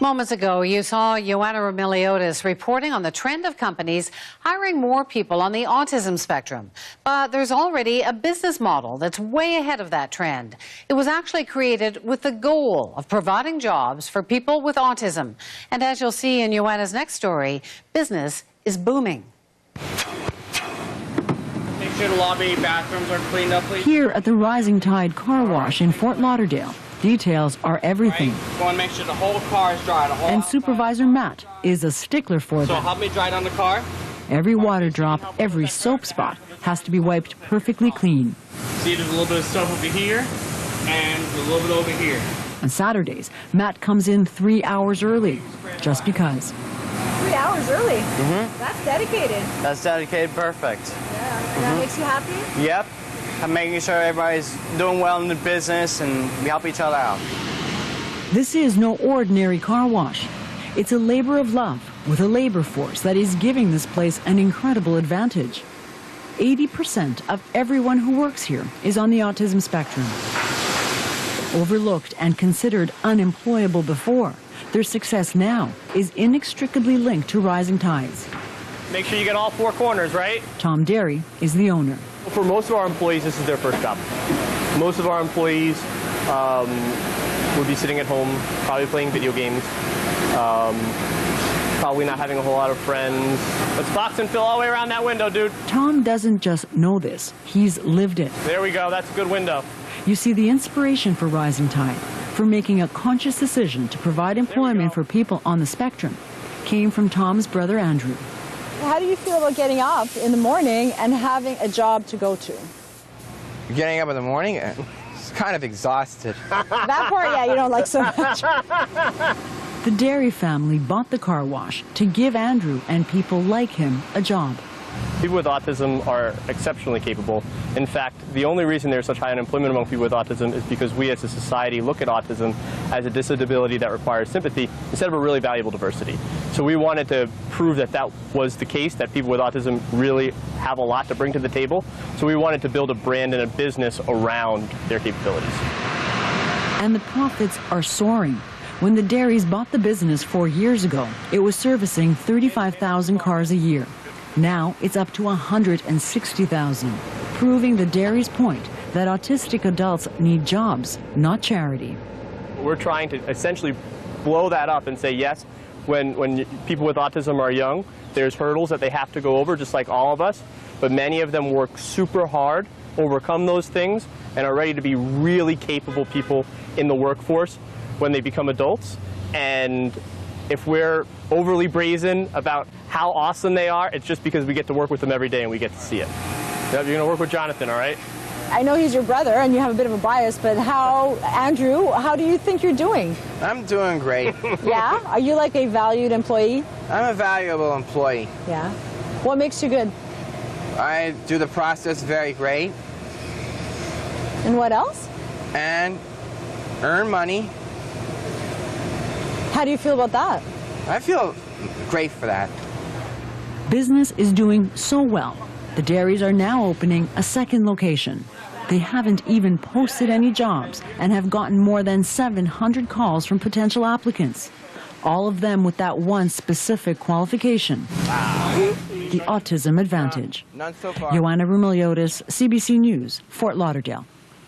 Moments ago, you saw Joanna Remiliotis reporting on the trend of companies hiring more people on the autism spectrum. But there's already a business model that's way ahead of that trend. It was actually created with the goal of providing jobs for people with autism. And as you'll see in Joanna's next story, business is booming. Make sure the lobby bathrooms are cleaned up, please. Here at the Rising Tide Car Wash in Fort Lauderdale, details are everything. Right. Want to make sure the whole car is dry. And Supervisor Matt is a stickler for them. So help me dry down the car. Every water drop, every soap spot has to be wiped perfectly clean. See, there's a little bit of soap over here and a little bit over here. On Saturdays, Matt comes in 3 hours early, just because. 3 hours early? Mm-hmm. That's dedicated. That's dedicated, perfect. Yeah, and that makes you happy? Yep. I'm making sure everybody's doing well in the business and we help each other out. This is no ordinary car wash. It's a labor of love with a labor force that is giving this place an incredible advantage. 80% of everyone who works here is on the autism spectrum. Overlooked and considered unemployable before, their success now is inextricably linked to rising tides. Make sure you get all four corners, right? Tom Derry is the owner. For most of our employees, this is their first job. Most of our employees would be sitting at home, probably playing video games, probably not having a whole lot of friends. Let's box and fill all the way around that window, dude. Tom doesn't just know this, he's lived it. There we go, that's a good window. You see, the inspiration for Rising Tide, for making a conscious decision to provide employment for people on the spectrum, came from Tom's brother Andrew. How do you feel about getting up in the morning and having a job to go to? Getting up in the morning? It's kind of exhausted. That part, yeah, you don't like so much. The Derry family bought the car wash to give Andrew and people like him a job. People with autism are exceptionally capable. In fact, the only reason there's such high unemployment among people with autism is because we as a society look at autism as a disability that requires sympathy instead of a really valuable diversity. So we wanted to prove that that was the case, that people with autism really have a lot to bring to the table. So we wanted to build a brand and a business around their capabilities. And the profits are soaring. When the Derrys bought the business 4 years ago, it was servicing 35,000 cars a year. Now it's up to 160,000, proving the Derry's point that autistic adults need jobs, not charity. We're trying to essentially blow that up and say, yes, when people with autism are young, there's hurdles that they have to go over, just like all of us, but many of them work super hard, overcome those things, and are ready to be really capable people in the workforce when they become adults. And if we're overly brazen about how awesome they are, it's just because we get to work with them every day and we get to see it. Yep, you're going to work with Jonathan, all right? I know he's your brother and you have a bit of a bias, but Andrew, how do you think you're doing? I'm doing great. Yeah? Are you like a valued employee? I'm a valuable employee. Yeah. What makes you good? I do the process very great. And what else? And earn money. How do you feel about that? I feel great for that. Business is doing so well. The Derrys are now opening a second location. They haven't even posted any jobs and have gotten more than 700 calls from potential applicants. All of them with that one specific qualification, the autism advantage. None so far. Joanna Remiliotis, CBC News, Fort Lauderdale.